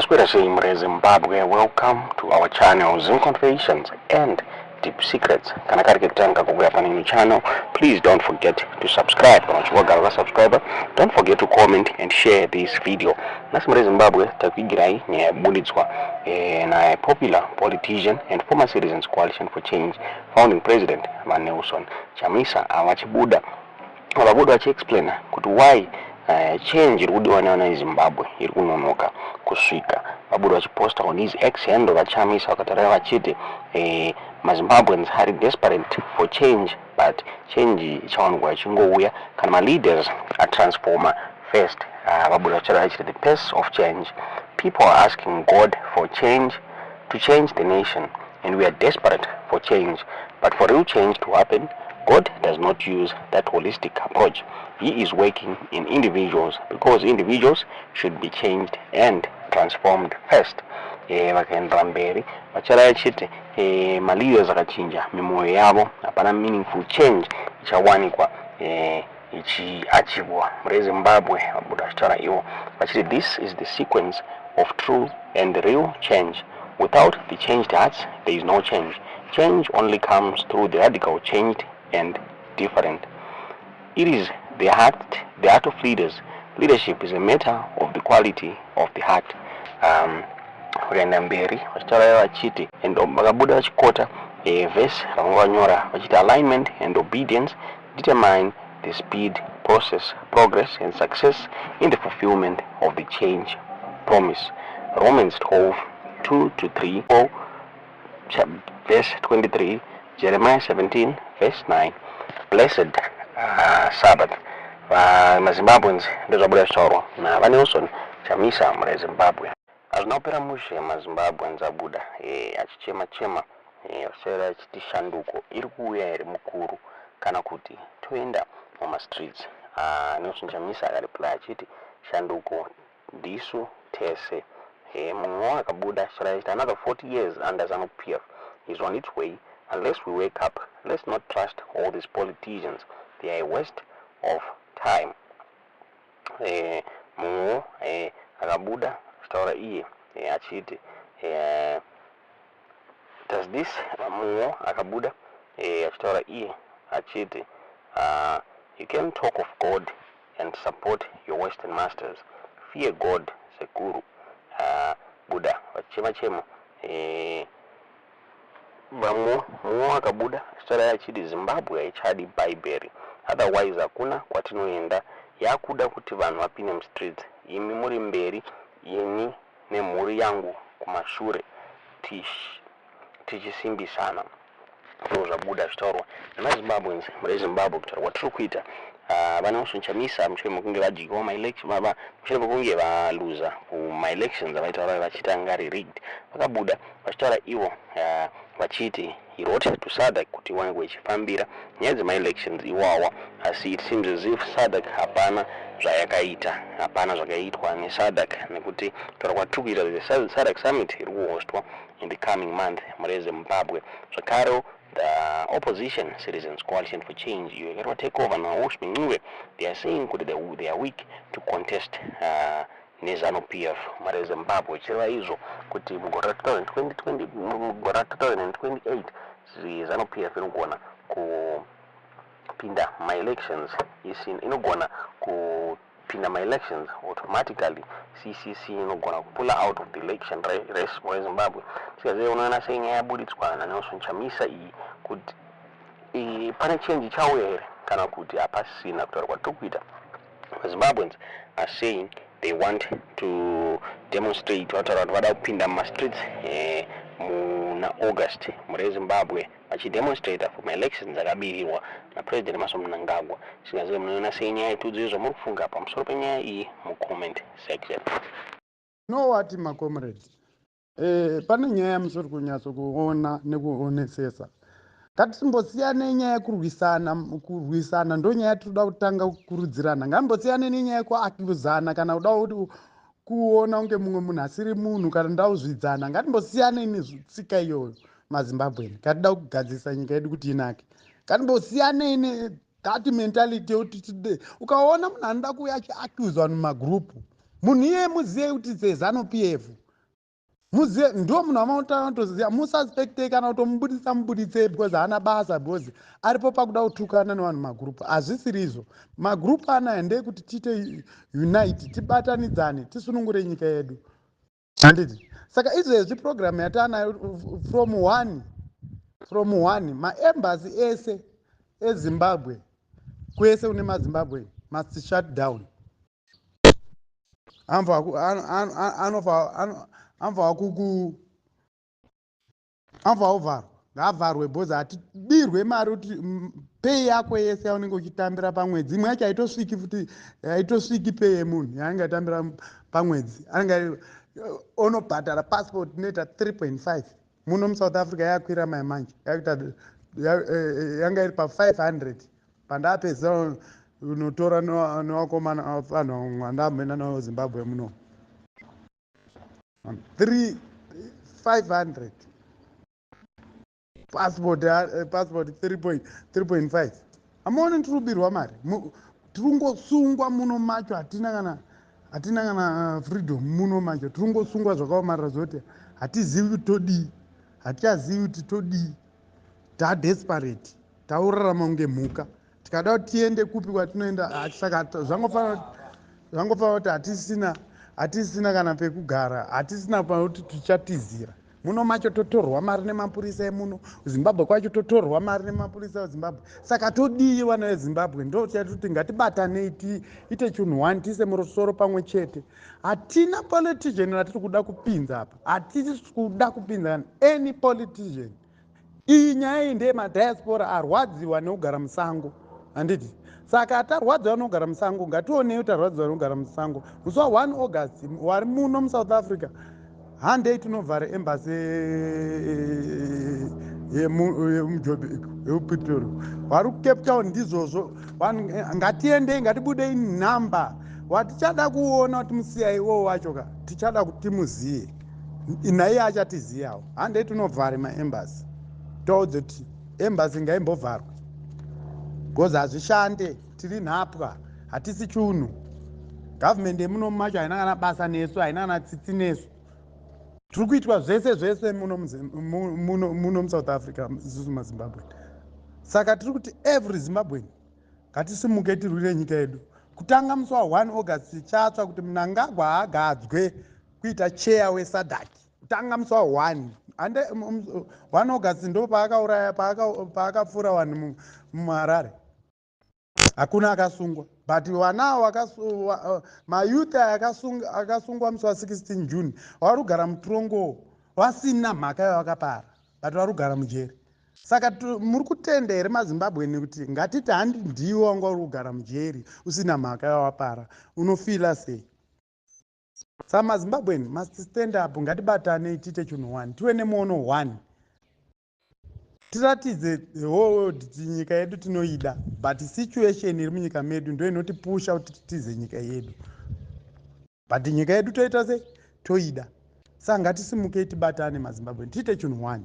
Masquerade Imre Zimbabwe, welcome to our channel Zim Confessions and Deep Secrets. Kana kari kitanga kukuya pa new channel, please don't forget to subscribe. Kama chukua subscriber, don't forget to comment and share this video. Nasi Imre Zimbabwe takuigirai nye bulitswa na popular politician and former Citizens Coalition for Change founding president Nelson Chamisa awachibuda. Ababuda explain kuti why change iri kudiwa na Zimbabwe iri kunonoka kusvika. Babuda vachiposta on his ex handle vachamisa vakataura vachiti maZimbabweans are desperate for change, but change ichawanikwa ichingouya kana leaders are transformer first. Babuda vachitaura vachiti the pace of change, people are asking God for change to change the nation, and we are desperate for change, but for real change to happen, God does not use that holistic approach. He is working in individuals because individuals should be changed and transformed first. Vakaenda mberi vachara vachiti maleaders akachinja mimoyo yavo hapana meaningful change ichawanikwa ichiachivwa muZimbabwe. Vabuda vachitaura ivo vachiti this is the sequence of true and real change. Without the changed hearts, there is no change. Change only comes through the radical changed and different. It is the heart of leaders. Leadership is a matter of the quality of the heart. Vakaenda mberi vachitaura vachiti and vakabuda vachikota verse ravanganyora vachiti alignment and obedience determine the speed, process, progress and success in the fulfillment of the change promise. Romans 12:2-3, verse 23, Jeremiah 17 verse 9. Blessed Sabbath. MaZimbabweans ndezvabuda zvitaurwa naNelson Chamisa muZimbabwe. Azvinopera mushe maZimbabweans abuda achichema vachitaura vachiti shanduko iri kuuya iri mukuru kana kuti toenda mumastreets. Nelson Chamisa akareply achiti shanduko ndisu tese. Mumwe akabuda achitaura achiti another 40 years under ZANU-PF is on its way. Unless we wake up, let's not trust all these politicians. They are a waste of time. Mumwe akabuda achitaura iye achiti does this mumwe akabuda achitaura iye achiti you can talk of God and support your Western masters. Fear God, Sekuru. Buddha vachema vamwe akabuda achitaura achiti Zimbabwe haichadi bhaibheri, otherwise hakuna kwatinoenda. Yakuda kuti vanhu vapinde mustreets, imi muri mberi, ini nemhuri yangu kumashure tichisimbisana. Ndizvo zvabuda zvitaurwa namaZimbabweans muZimbabwe kutaura kwatiri kuita. VaNelson Chamisa mushure mekunge vadyiwa maelection, mushure mekunge valuza kumaelections avaitaura vachiti anga ari rigged, vakabuda vachitaura ivo vachiti he wrote to SADC kuti iwanikwe ichifambira nyaya dzemaelections iwawa, asi it seems as if SADC hapana zvayakaita, hapana zvakaitwa neSADC, nekuti kutaura kwatiri kuita the SADC summit iri kuhostwa in the coming month muZimbabwe. Zvakare the opposition Citizens Coalition for Change you get take over now. They are saying they are weak to contest neZANU-PF muZimbabwe. Chireva izvo kuti mugore 2020 mugore 2028 ZANU-PF inogona kupinda my-elections, inogona kupinda my-elections automatically. CCC inogona pull out of the election race muZimbabwe. Sikaze unoona senyaya yabuditswa naNelson Chamisa iyi kuti pane change ichauya here kana kuti hapasina. Kutaura kwatiri kuita Zimbabweans are saying they want to demonstrate, vataura kuti vada kupinda mumastreets muna August muZimbabwe vachidemonstrata for ma-elections akabirirwa naPresident Emmerson Mnangagwa. Sikazive munoona senyaya itudzo izvo muri kufunga pamusoro penyaya iyi mucomment section. No what my comrades. Pane nyaya musori kunyatso kuona nekuonesesa. Ngatimbosiyane nenyaya kurwisana ndo nyaya tinoda kutanga kukurudzirana. Ngambosiyane nenyaya yekuakuzana kana kuda kuti kuona unge mumwe munhu asiri munhu kana ndauzvidzana. Ngatimbosiyane netsika iyoyo maZimbabwe. Ngatida kugadzisa nyika yedu kuti inake. Ngatimbosiyane that mentality yekuti ukaona munhu anoda kuya achiakuzwa mumagroup, munhu iye muziye kuti ZANU-PF muzive ndo munhu amatoziva mususpecte kana kutomubuditse because haana basa because aripo pakuda kutukana nevanhu magurupu. Hazvisiri izvo. Magurupu anaya ndeyekuti tiite unite, tibatanidzane, tisunungure nyika yedu. Handiti? Saka izvezvi program yataanayo from one maembassy ese eZimbabwe kwese une maZimbabwe must shut down. Anobva kuvharwa, ngaavharwe bhozi hatidirwe mari kuti pei yako yese yaunenge uchitambira pamwedzi imwe yacho haitosviki futi, haitosviki pei yemunhu yaanenge atambira pamwedzi. Anenge onobhadhara passport inoita 3.5 muno muSouth Africa yakwira manje yanga iri pa500 pandapedza unotora nevakomana vanhu mwandamboenda navo Zimbabwe muno 500 passport 3.5. Amaoni tirubirwa mari, tirungosungwa muno macho, hatina kana freedom muno macho, tirungosungwa zvakaomarara zvoti hatizivi kuti todii, hatichazivi kuti todii, tadesperate, taurarama kunge mhuka. Tikada kuti tiende kupi kwatinoenda, saka zvangofanira kuti hatisina kana pekugara, hatisina kuti tichatizira. Muno macho totorwa mari nemapurisa emuno, Zimbabwe kwacho totorwa mari nemapurisa eZimbabwe. Saka todii vana veZimbabwe? Ndo kuti ngatibatanei tiite chinhu one, tiise musoro pamwe chete. Hatina politician ratiri kuda kupinza apa, hatisi kuda kupinza any politician. Iyi nyaya iyi ndeyemadiaspora arwadziwa nekugara musango. Handiti? Saka hatarwadziwa nekugara musango, ngationei kuti arwadziwa nekugara musango. Musi wa1 August wari muno muSouth Africa handei tinovhara embasi yemujobeko yeUpretoria. Wari kuCape Town ndizvozvo. Ngatiendei, ngatibudei nhamba. Watichada kuona kuti musiyai iwowo wacho ka tichada kuti timuziye, naye achatiziyawo. Handei tinovhara maembasi, taudze kuti embasi ngaimbovharwa because hazvishande, tiri nhapwa, hatisi chunhu. Gavhumendi yemuno macho haina kana basa nesu, haina kana tsitsi nesu. Tiri kuitwa zvese muno muSouth Africa, isusu maZimbabwe. Saka tiri kuti every Zimbabwean ngatisimukei tirwire nyika yedu. Kutanga musi wa1 August tichatsva kuti Mnangagwa haagadzwe kuita cheya weSADC. Kutanga musi wa1 August ndo paakapfura vanhu muHarare. Hakuna akasungwa, but wanawo mayouth akasungwa musi wa16 June vari kugara mutorongo vasina mhaka yavakapara, but vari kugara mujeri. Saka muri kutenda here maZimbabweni kuti ngatiti handi ndiwo wanga uri kugara mujeri usina mhaka yawapara, unofila sei? Saka maZimbabweni must stand up, ngatibatanei tiite chinhu one, tive nemuono one. Tiratidze kuti nyika yedu tinoida, but situation iri munyika medu ndo inotipusha kuti titize nyika yedu. But nyika yedu toita sei? Toida. Saka ngatisimukei tibatane maZimbabwe, tiite chinhu one.